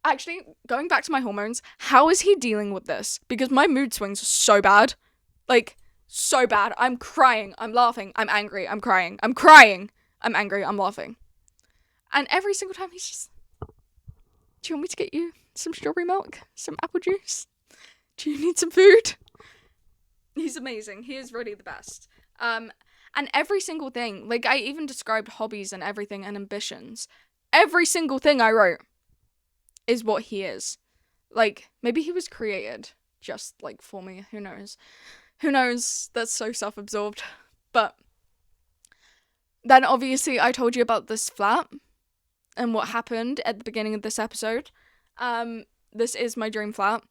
Actually, going back to my hormones, how is he dealing with this? Because my mood swings are so bad. Like, so bad. I'm crying. I'm laughing. I'm angry. I'm crying. I'm crying. I'm angry. I'm laughing. And every single time he's just, do you want me to get you some strawberry milk? Some apple juice? Do you need some food? He's amazing. He is really the best. And every single thing, like I even described hobbies and everything and ambitions. Every single thing I wrote is what he is. Like, maybe he was created just like for me. Who knows? Who knows? That's so self-absorbed. But then obviously I told you about this flat and what happened at the beginning of this episode. This is my dream flat,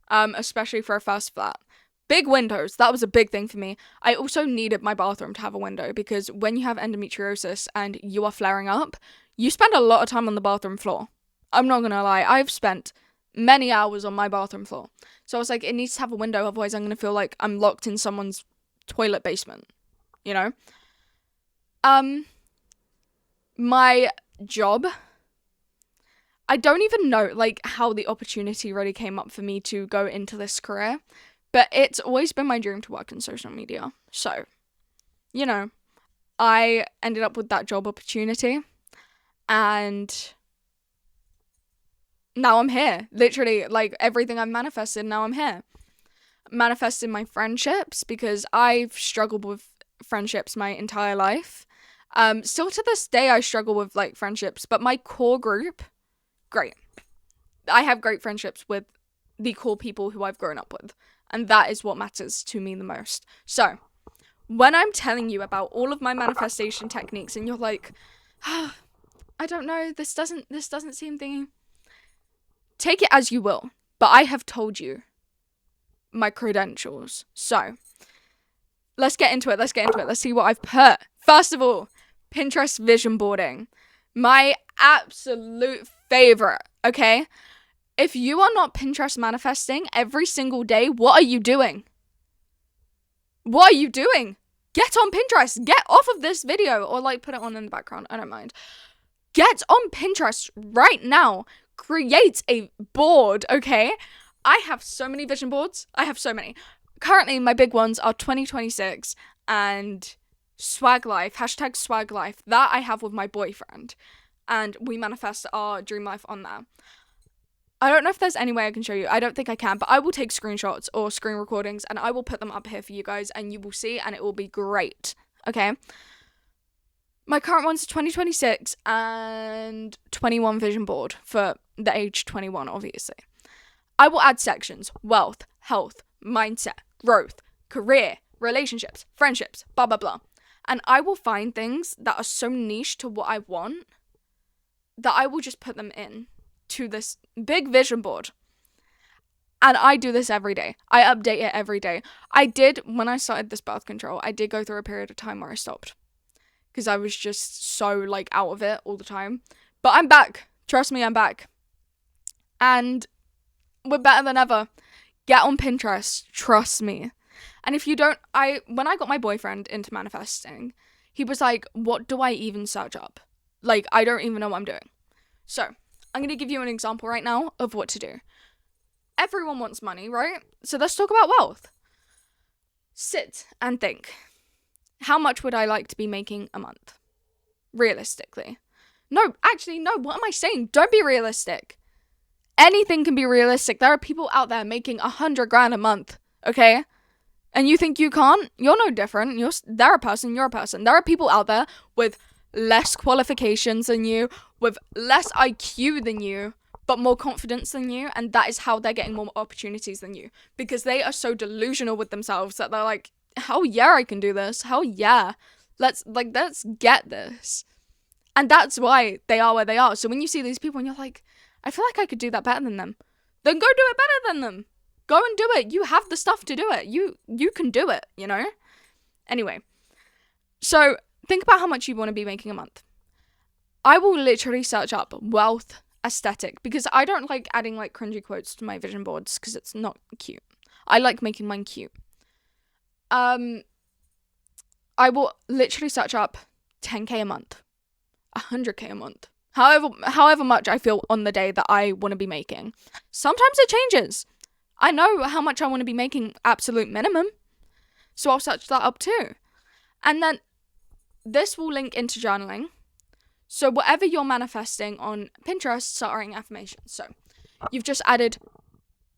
especially for a first flat. Big windows, that was a big thing for me. I also needed my bathroom to have a window because when you have endometriosis and you are flaring up, you spend a lot of time on the bathroom floor. I'm not gonna lie, I've spent many hours on my bathroom floor. So I was like, it needs to have a window, otherwise I'm gonna feel like I'm locked in someone's toilet basement, you know? My job, I don't even know, like, how the opportunity really came up for me to go into this career, but it's always been my dream to work in social media. So, you know, I ended up with that job opportunity, and now I'm here. Literally, like, everything I've manifested, now I'm here. Manifested my friendships, because I've struggled with friendships my entire life. Still to this day, I struggle with, like, friendships, but my core group, great. I have great friendships with the core people who I've grown up with, and that is what matters to me the most. So, when I'm telling you about all of my manifestation techniques and you're like, oh, I don't know, this doesn't seem thingy, take it as you will, but I have told you my credentials. So, let's get into it. Let's see what I've put. First of all, Pinterest vision boarding. My absolute favorite, okay? If you are not Pinterest manifesting every single day, what are you doing? What are you doing? Get on Pinterest. Get off of this video, or like put it on in the background. I don't mind. Get on Pinterest right now. Create a board, okay? I have so many vision boards. I have so many. Currently, my big ones are 2026 and swag life, hashtag swag life. That I have with my boyfriend. And we manifest our dream life on there. I don't know if there's any way I can show you. I don't think I can, but I will take screenshots or screen recordings and I will put them up here for you guys and you will see and it will be great. Okay? My current one's 2026 and 21 vision board for the age 21, obviously. I will add sections: wealth, health, mindset, growth, career, relationships, friendships, blah, blah, blah. And I will find things that are so niche to what I want that I will just put them in to this big vision board. And I do this every day. I update it every day. When I started this birth control, I did go through a period of time where I stopped. Because I was just so, like, out of it all the time. But I'm back. Trust me, I'm back. And we're better than ever. Get on Pinterest. Trust me. And if you don't, when I got my boyfriend into manifesting, he was like, what do I even search up? Like, I don't even know what I'm doing. So, I'm going to give you an example right now of what to do. Everyone wants money, right? So let's talk about wealth. Sit and think. How much would I like to be making a month? Realistically. No, actually, no. What am I saying? Don't be realistic. Anything can be realistic. There are people out there making 100 grand a month, okay? And you think you can't? You're no different. They're a person, you're a person. There are people out there with less qualifications than you, with less IQ than you, but more confidence than you, and that is how they're getting more opportunities than you. Because they are so delusional with themselves that they're like, hell yeah, I can do this. Hell yeah. Let's get this. And that's why they are where they are. So when you see these people and you're like, I feel like I could do that better than them, then go do it better than them. Go and do it. You have the stuff to do it. You can do it, you know? Anyway, so think about how much you want to be making a month. I will literally search up wealth aesthetic because I don't like adding like cringy quotes to my vision boards because it's not cute. I like making mine cute. I will literally search up 10k a month, 100k a month, However much I feel on the day that I want to be making. Sometimes it changes. I know how much I want to be making, absolute minimum. So I'll search that up too. And then this will link into journaling. So whatever you're manifesting on Pinterest, start writing affirmations. So you've just added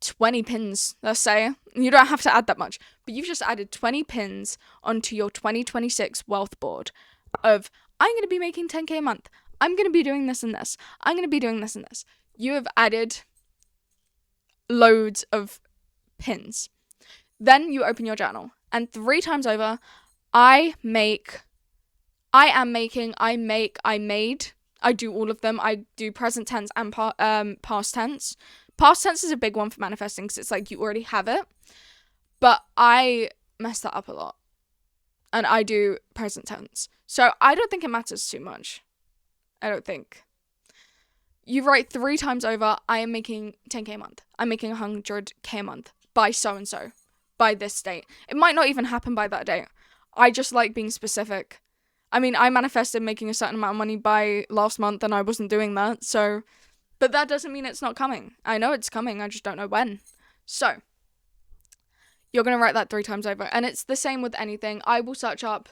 20 pins, let's say. You don't have to add that much, but you've just added 20 pins onto your 2026 wealth board of, I'm going to be making 10K a month. I'm going to be doing this and this. I'm going to be doing this and this. You have added loads of pins. Then you open your journal, and 3 times over, I made, I do all of them. I do present tense and past tense. Past tense is a big one for manifesting because it's like you already have it. But I mess that up a lot. And I do present tense. So I don't think it matters too much. I don't think. You write 3 times over, I am making 10K a month. I'm making 100K a month by so-and-so. By this date. It might not even happen by that date. I just like being specific. I mean, I manifested making a certain amount of money by last month and I wasn't doing that. So, but that doesn't mean it's not coming. I know it's coming. I just don't know when. So, you're going to write that 3 times over. And it's the same with anything. I will search up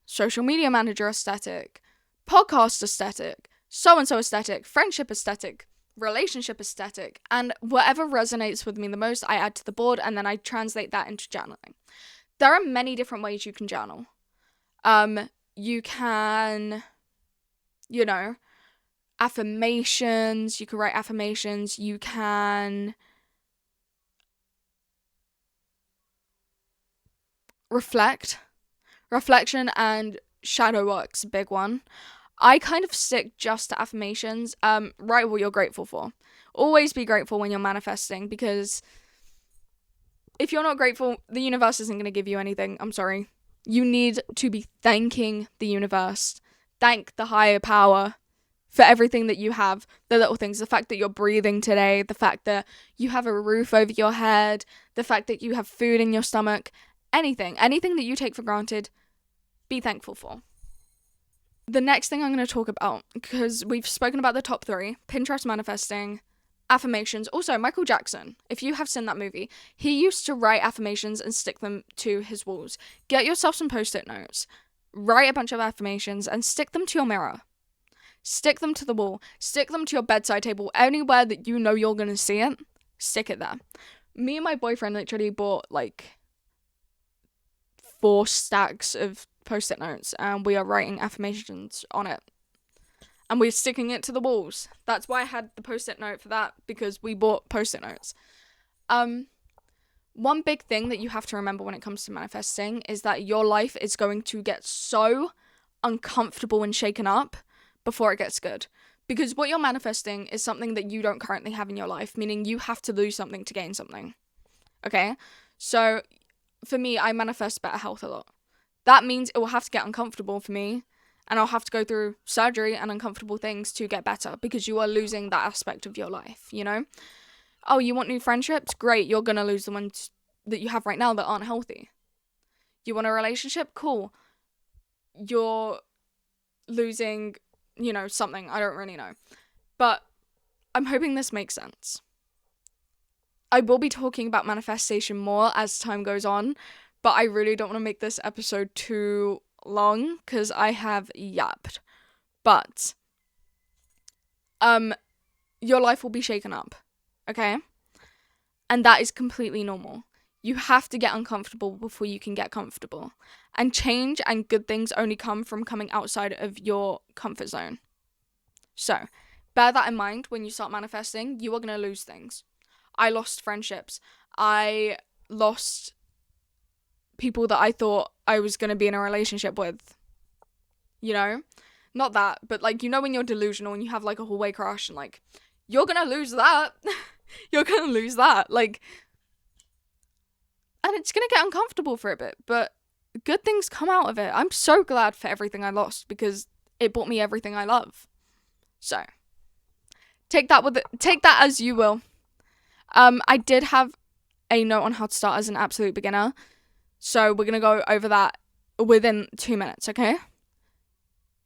social media manager aesthetic, podcast aesthetic, so-and-so aesthetic, friendship aesthetic, relationship aesthetic, and whatever resonates with me the most, I add to the board, and then I translate that into journaling. There are many different ways you can journal. You can, affirmations, you can write affirmations, you can reflection and shadow work's a big one. I kind of stick just to affirmations. Write what you're grateful for. Always be grateful when you're manifesting, because if you're not grateful, the universe isn't going to give you anything. I'm sorry. You need to be thanking the universe. Thank the higher power for everything that you have. The little things. The fact that you're breathing today. The fact that you have a roof over your head. The fact that you have food in your stomach. Anything that you take for granted, be thankful for. The next thing I'm going to talk about, because we've spoken about the top 3, Pinterest manifesting, affirmations. Also, Michael Jackson, if you have seen that movie, he used to write affirmations and stick them to his walls. Get yourself some post-it notes, write a bunch of affirmations and stick them to your mirror. Stick them to the wall, stick them to your bedside table, anywhere that you know you're going to see it, stick it there. Me and my boyfriend literally bought 4 stacks of post-it notes and we are writing affirmations on it and we're sticking it to the walls. That's why I had the post-it note for that, because we bought post-it notes. One big thing that you have to remember when it comes to manifesting is that your life is going to get so uncomfortable and shaken up before it gets good, because what you're manifesting is something that you don't currently have in your life, meaning you have to lose something to gain something. Okay, so for me, I manifest better health a lot. That means it will have to get uncomfortable for me, and I'll have to go through surgery and uncomfortable things to get better, because you are losing that aspect of your life, Oh, you want new friendships? Great, you're going to lose the ones that you have right now that aren't healthy. You want a relationship? Cool. You're losing, something. I don't really know. But I'm hoping this makes sense. I will be talking about manifestation more as time goes on, but I really don't want to make this episode too long because I have yapped. But your life will be shaken up, okay? And that is completely normal. You have to get uncomfortable before you can get comfortable. And change and good things only come from coming outside of your comfort zone. So, bear that in mind when you start manifesting. You are going to lose things. I lost friendships. I lost people that I thought I was going to be in a relationship with. Not that, but when you're delusional and you have a hallway crush and you're going to lose that. You're going to lose that. And it's going to get uncomfortable for a bit, but good things come out of it. I'm so glad for everything I lost because it brought me everything I love. So, take that as you will. I did have a note on how to start as an absolute beginner. So we're going to go over that within 2 minutes, okay?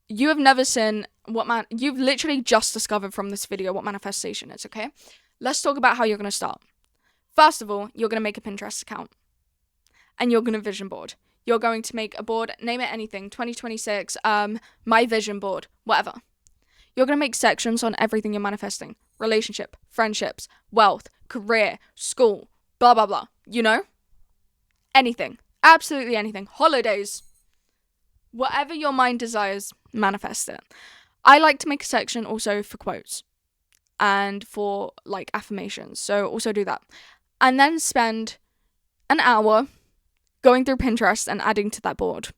You have never seen You've literally just discovered from this video what manifestation is, okay? Let's talk about how you're going to start. First of all, you're going to make a Pinterest account. And you're going to vision board. You're going to make a board, name it anything, 2026, my vision board, whatever. You're going to make sections on everything you're manifesting. Relationship, friendships, wealth, career, school, blah, blah, blah. You know? Anything. Absolutely anything. Holidays. Whatever your mind desires, manifest it. I like to make a section also for quotes and for like affirmations. So also do that. And then spend an hour going through Pinterest and adding to that board.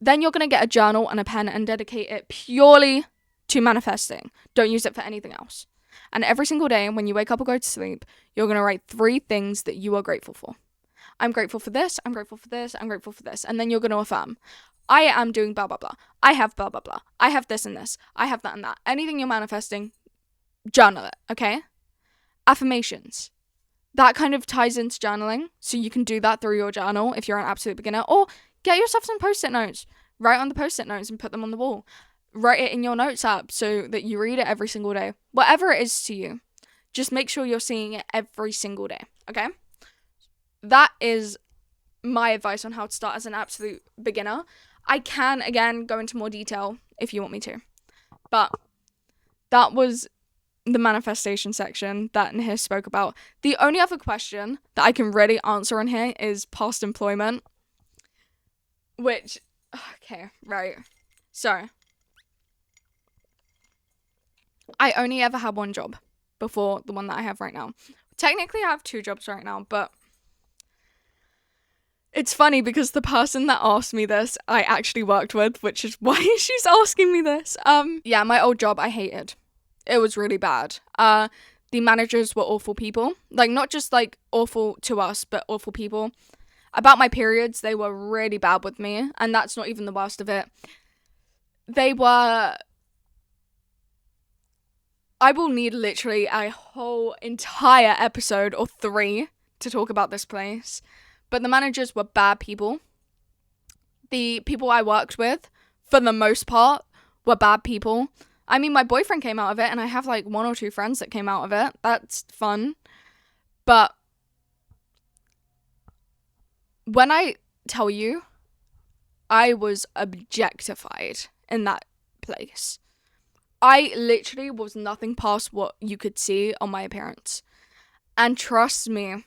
Then you're going to get a journal and a pen and dedicate it purely to manifesting. Don't use it for anything else. And every single day when you wake up or go to sleep, you're going to write 3 things that you are grateful for. I'm grateful for this, I'm grateful for this, I'm grateful for this. And then you're going to affirm, I am doing blah, blah, blah. I have blah, blah, blah. I have this and this. I have that and that. Anything you're manifesting, journal it, okay? Affirmations. That kind of ties into journaling, so you can do that through your journal if you're an absolute beginner, or get yourself some post-it notes. Write on the post-it notes and put them on the wall. Write it in your notes app so that you read it every single day. Whatever it is to you, just make sure you're seeing it every single day, okay? That is my advice on how to start as an absolute beginner. I can, again, go into more detail if you want me to, but that was the manifestation section that Nihir spoke about. The only other question that I can really answer on here is past employment, which, okay, right. So, I only ever had one job before the one that I have right now. Technically, I have 2 jobs right now, but it's funny because the person that asked me this, I actually worked with, which is why she's asking me this. Yeah, my old job, I hated. It was really bad. The managers were awful people. Like, not just, like, awful to us, but awful people. About my periods, they were really bad with me. And that's not even the worst of it. I will need literally a whole entire episode or 3 to talk about this place. But the managers were bad people. The people I worked with, for the most part, were bad people. I mean, my boyfriend came out of it, and I have, like, 1 or 2 friends that came out of it. That's fun. But when I tell you, I was objectified in that place. I literally was nothing past what you could see on my appearance. And trust me,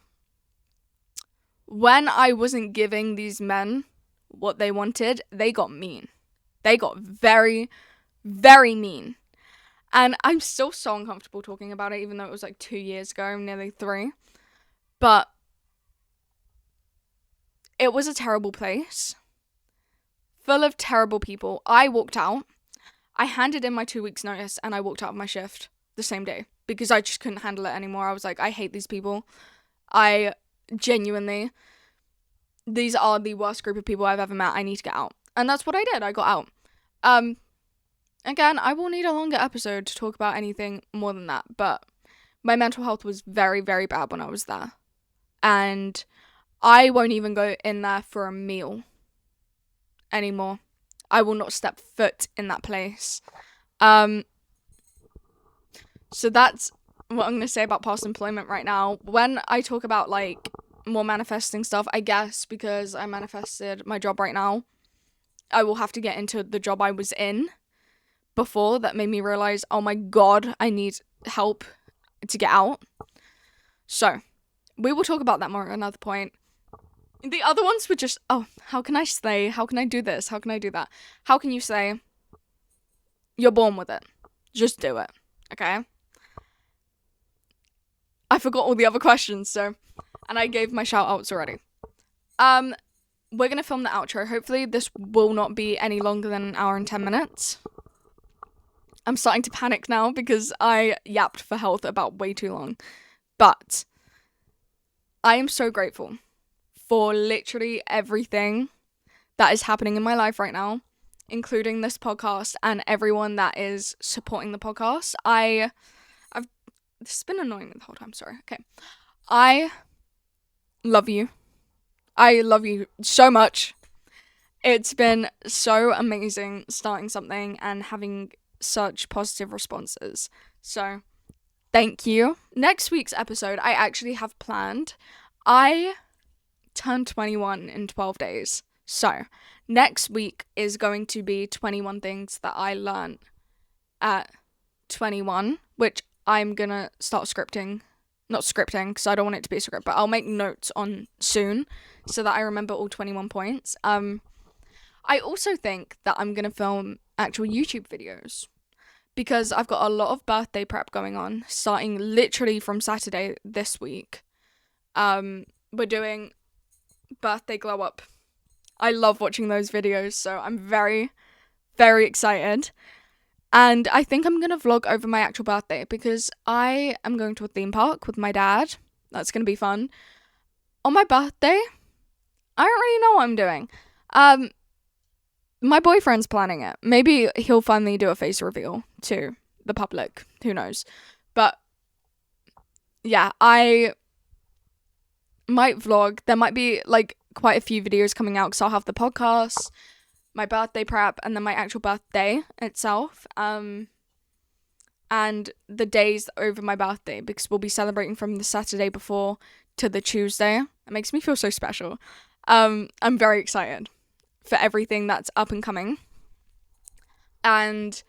when I wasn't giving these men what they wanted, they got mean. They got very, very mean. And I'm still so uncomfortable talking about it, even though it was like 2 years ago, nearly 3. But it was a terrible place, full of terrible people. I walked out. I handed in my 2 weeks notice and I walked out of my shift the same day because I just couldn't handle it anymore. I was like, I hate these people. I genuinely, these are the worst group of people I've ever met. I need to get out. And that's what I did. I got out. Again, I will need a longer episode to talk about anything more than that, but my mental health was very, very bad when I was there. And I won't even go in there for a meal anymore. I will not step foot in that place. So that's what I'm going to say about past employment right now. When I talk about, like, more manifesting stuff, I guess because I manifested my job right now, I will have to get into the job I was in before that made me realize, oh my god, I need help to get out. So, we will talk about that more at another point. The other ones were just, oh, how can I slay? How can I do this? How can I do that? How can you say you're born with it? Just do it, okay? I forgot all the other questions, and I gave my shout outs already. We're gonna film the outro. Hopefully this will not be any longer than 1 hour and 10 minutes. I'm starting to panic now because I yapped for health about way too long. But I am so grateful for literally everything that is happening in my life right now, including this podcast and everyone that is supporting the podcast. This has been annoying me the whole time, sorry. Okay. I love you. I love you so much. It's been so amazing starting something and having such positive responses. So thank you. Next week's episode, I actually have planned. I turn 21 in 12 days. So next week is going to be 21 things that I learned at 21, which I'm gonna start scripting. Not scripting, because I don't want it to be a script, but I'll make notes on soon so that I remember all 21 points. I also think that I'm gonna film actual YouTube videos because I've got a lot of birthday prep going on, starting literally from Saturday this week. We're doing birthday glow up. I love watching those videos, so I'm very, very excited. And I think I'm going to vlog over my actual birthday because I am going to a theme park with my dad. That's going to be fun. On my birthday, I don't really know what I'm doing. My boyfriend's planning it. Maybe he'll finally do a face reveal to the public. Who knows? But yeah, I might vlog. There might be like quite a few videos coming out because I'll have the podcast, my birthday prep, and then my actual birthday itself. And the days over my birthday, because we'll be celebrating from the Saturday before to the Tuesday. It makes me feel so special. I'm very excited for everything that's up and coming. And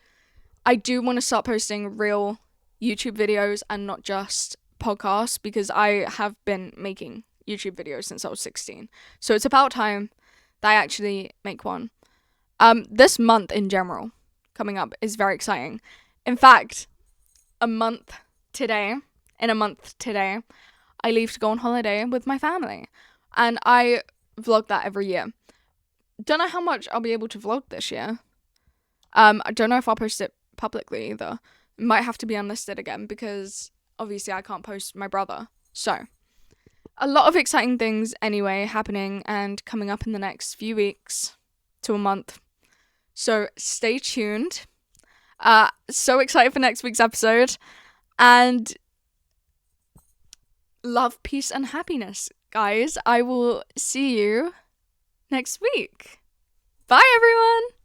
I do want to start posting real YouTube videos and not just podcasts, because I have been making YouTube videos since I was 16. So it's about time that I actually make one. This month in general coming up is very exciting. In fact, in a month today, I leave to go on holiday with my family. And I vlog that every year. Don't know how much I'll be able to vlog this year. I don't know if I'll post it publicly either. It might have to be unlisted again because obviously I can't post my brother. So, a lot of exciting things anyway happening and coming up in the next few weeks to a month. So, stay tuned. So excited for next week's episode. And love, peace, and happiness, guys. I will see you next week. Bye, everyone.